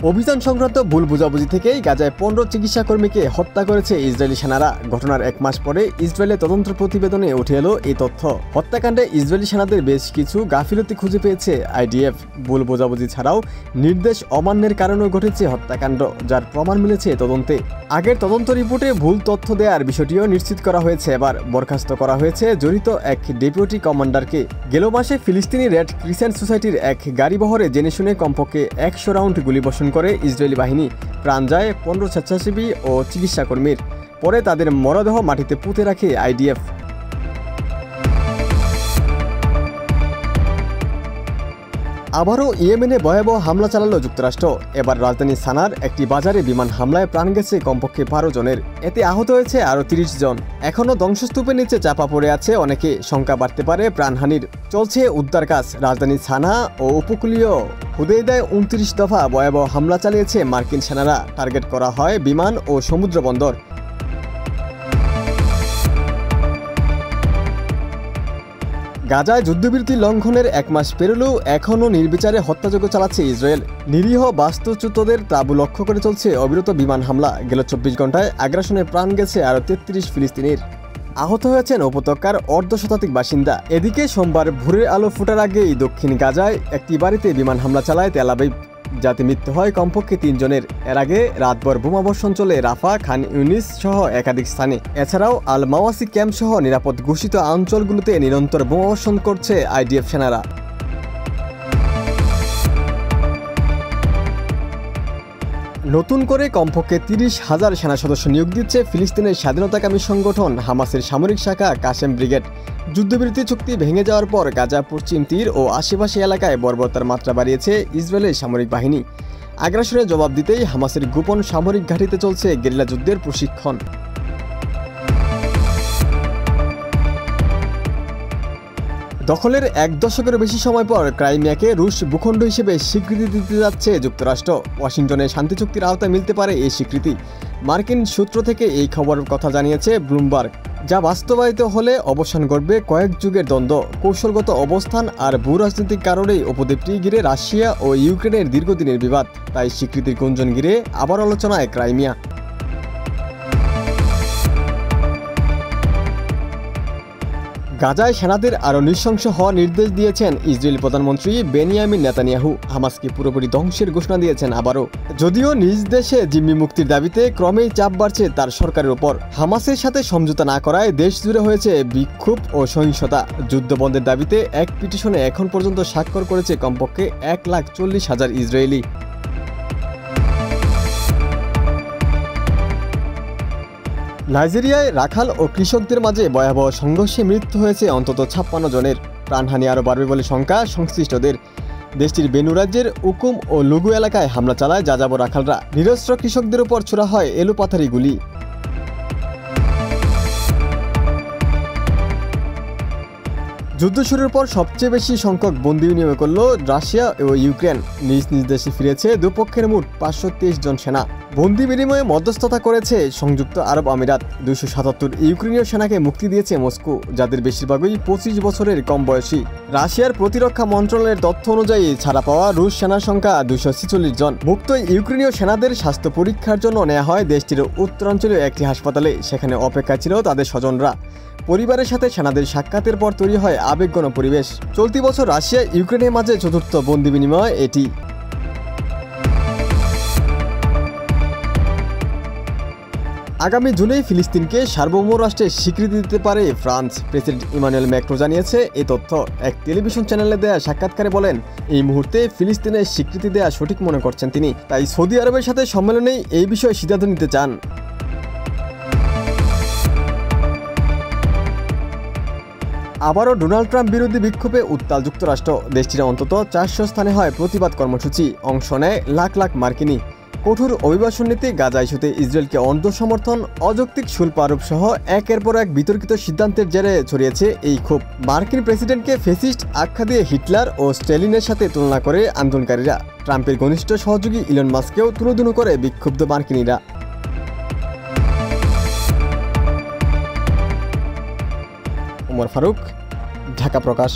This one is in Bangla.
অভিযান সংক্রান্ত ভুল বোঝাবুঝি থেকেই গাজায় 15 চিকিৎসা কর্মীকে হত্যা করেছে ইসরায়েলি সেনারা। ঘটনার 1 মাস পরে ইসরায়েলের তদন্ত প্রতিবেদনে উঠে এলো এই তথ্য। হত্যাকাণ্ডে ইসরায়েলি সেনাদের বেশ কিছু গাফিলতি খুঁজে পেয়েছে আইডিএফ। ভুল বোঝাবুঝি ছাড়াও নির্দেশ অমান্যের কারণেও ঘটেছে হত্যাকাণ্ড, যার প্রমাণ মিলেছে তদন্তে। আগের তদন্ত রিপোর্টে ভুল তথ্য দেওয়ার বিষয়টিও নিশ্চিত করা হয়েছে। এবার বরখাস্ত করা হয়েছে জড়িত এক ডেপুটি কমান্ডারকে। গেল মাসে ফিলিস্তিনি রেড ক্রিসেন্ট সোসাইটির এক গাড়িবহরে জেনে শুনে কমপক্ষে 100 রাউন্ড গুলিবর্ষণ করে ইসরায়েলি বাহিনী। প্রাণ যায় 15 স্বেচ্ছাসেবী ও চিকিৎসা কর্মীর। পরে তাদের মরদেহ মাটিতে পুঁতে রাখে আইডিএফ। আবারও ইয়েমেনে ভয়াবহ হামলা চালালো যুক্তরাষ্ট্র। এবার রাজধানী সানার একটি বাজারে বিমান হামলায় প্রাণ গেছে কমপক্ষে 12 জনের। এতে আহত হয়েছে আরও 30 জন। এখনও ধ্বংসস্তূপের নিচে চাপা পড়ে আছে অনেকে। সংখ্যা বাড়তে পারে প্রাণহানির। চলছে উদ্ধার কাজ। রাজধানী সানা ও উপকূলীয় হুদেইদায় 29 দফা ভয়াবহ হামলা চালিয়েছে মার্কিন সেনারা। টার্গেট করা হয় বিমান ও সমুদ্র বন্দর। গাজায় যুদ্ধবিরতি লঙ্ঘনের 1 মাস পেরোলেও এখনও নির্বিচারে হত্যাযজ্ঞ চালাচ্ছে ইসরায়েল। নিরীহ বাস্তুচ্যুতদের তাঁবু লক্ষ্য করে চলছে অবিরত বিমান হামলা। গেল 24 ঘন্টায় আগ্রাসনে প্রাণ গেছে আরও 33 ফিলিস্তিনির। আহত হয়েছেন উপত্যকার অর্ধশতাধিক বাসিন্দা। এদিকে সোমবার ভোরের আলো ফোটার আগেই দক্ষিণ গাজায় একটি বাড়িতে বিমান হামলা চালায় তেল আবিব, যাতে মৃত্যু হয় কমপক্ষে 3 জনের। এর আগে রাতভর বোমাবর্ষণ চলে রাফা, খান ইউনিস সহ একাধিক স্থানে। এছাড়াও আল মাওয়াসি ক্যাম্প সহ নিরাপদ ঘোষিত অঞ্চলগুলোতে নিরন্তর বোমাবর্ষণ করছে আইডিএফ সেনারা। নতুন করে কমপক্ষে 30,000 সেনা সদস্য নিয়োগ দিচ্ছে ফিলিস্তিনের স্বাধীনতাকামী সংগঠন হামাসের সামরিক শাখা কাসেম ব্রিগেড। যুদ্ধবিরতি চুক্তি ভেঙে যাওয়ার পর গাজা পশ্চিম তীর ও আশেপাশে এলাকায় বর্বরতার মাত্রা বাড়িয়েছে ইসরায়েলের সামরিক বাহিনী। আগ্রাসনের জবাব দিতেই হামাসের গোপন সামরিক ঘাঁটিতে চলছে গেরিলা যুদ্ধের প্রশিক্ষণ। দখলের 1 দশকের বেশি সময় পর ক্রাইমিয়াকে রুশ ভূখণ্ড হিসেবে স্বীকৃতি দিতে যাচ্ছে যুক্তরাষ্ট্র। ওয়াশিংটনের শান্তি চুক্তির আওতায় মিলতে পারে এই স্বীকৃতি। মার্কিন সূত্র থেকে এই খবরের কথা জানিয়েছে ব্লুমবার্গ। যা বাস্তবায়িত হলে অবসান ঘটবে কয়েক যুগের দ্বন্দ্ব। কৌশলগত অবস্থান আর ভূরাজনৈতিক কারণেই উপদ্বীপটি ঘিরে রাশিয়া ও ইউক্রেনের দীর্ঘদিনের বিবাদ। তাই স্বীকৃতির গুঞ্জন ঘিরে আবার আলোচনায় ক্রাইমিয়া। গাজায় সেনাদের আরও নৃশংস হওয়ার নির্দেশ দিয়েছেন ইসরায়েলি প্রধানমন্ত্রী বেনিয়ামিন নেতানিয়াহু। হামাসকে পুরোপুরি ধ্বংসের ঘোষণা দিয়েছেন আবারও। যদিও নিজ দেশে জিম্মি মুক্তির দাবিতে ক্রমেই চাপ বাড়ছে তার সরকারের ওপর। হামাসের সাথে সমঝোতা না করায় দেশ জুড়ে হয়েছে বিক্ষোভ ও সহিংসতা। যুদ্ধবন্ধের দাবিতে এক পিটিশনে এখন পর্যন্ত স্বাক্ষর করেছে কমপক্ষে 1,40,000 ইসরায়েলি। নাইজেরিয়ায় রাখাল ও কৃষকদের মাঝে ভয়াবহ সংঘর্ষে মৃত্যু হয়েছে অন্তত 56 জনের। প্রাণহানি আরও বাড়বে বলে শঙ্কা সংশ্লিষ্টদের। দেশটির বেনু রাজ্যের উকুম ও লুগু এলাকায় হামলা চালায় যাযাবর রাখালরা। নিরস্ত্র কৃষকদের উপর ছোড়া হয় এলোপাথারি গুলি। যুদ্ধ শুরুর পর সবচেয়ে বেশি সংখ্যক বন্দী বিনিময় করল রাশিয়া ও ইউক্রেন। নিজ নিজ দেশে ফিরেছে দুপক্ষের মোট 523 জন সেনা। বন্দী বিনিময়ে মধ্যস্থতা করেছে সংযুক্ত আরব আমিরাত। 277 ইউক্রেনীয় সেনাকে মুক্তি দিয়েছে মস্কো, যাদের বেশিরভাগই 25 বছরের কম বয়সী। রাশিয়ার প্রতিরক্ষা মন্ত্রণালয়ের তথ্য অনুযায়ী ছাড়া পাওয়া রুশ সেনার সংখ্যা 246 জন। মুক্ত ইউক্রেনীয় সেনাদের স্বাস্থ্য পরীক্ষার জন্য নেওয়া হয় দেশটির উত্তরাঞ্চলীয় একটি হাসপাতালে। সেখানে অপেক্ষায় ছিল তাদের স্বজনরা। পরিবারের সাথে সেনাদের সাক্ষাতের পর তৈরি হয় আবেগঘন পরিবেশ। চলতি বছর রাশিয়া ইউক্রেনের মাঝে চতুর্থ বন্দী বিনিময় এটি। আগামী জুনেই ফিলিস্তিনকে সার্বভৌম রাষ্ট্রের স্বীকৃতি দিতে পারে ফ্রান্স। প্রেসিডেন্ট ইমানুয়েল ম্যাক্রো জানিয়েছে এই তথ্য। এক টেলিভিশন চ্যানেলে দেয়া সাক্ষাৎকারে বলেন, এই মুহূর্তে ফিলিস্তিনের স্বীকৃতি দেয়া সঠিক মনে করছেন তিনি। তাই সৌদি আরবের সাথে সম্মেলনেই এই বিষয়ে সিদ্ধান্ত নিতে চান। আবারও ডোনাল্ড ট্রাম্প বিরোধী বিক্ষোভে উত্তাল যুক্তরাষ্ট্র। দেশটির অন্তত 400 স্থানে হয় প্রতিবাদ কর্মসূচি। অংশ নেয় লাখ লাখ মার্কিনী। কঠোর অভিবাসন নীতি, গাজা ইস্যুতে ইসরায়েলকে অন্ধ সমর্থন, অযৌক্তিক শুল্ক আরোপ সহ একের পর এক বিতর্কিত সিদ্ধান্তের জেরে ছড়িয়েছে এই ক্ষোভ। মার্কিন প্রেসিডেন্টকে ফ্যাসিস্ট আখ্যা দিয়ে হিটলার ও স্ট্যালিনের সাথে তুলনা করে আন্দোলনকারীরা। ট্রাম্পের ঘনিষ্ঠ সহযোগী ইলন মাস্ককেও তুলোধুনো করে বিক্ষুব্ধ মার্কিনীরা। ওমর ফারুক, ঢাকা প্রকাশ।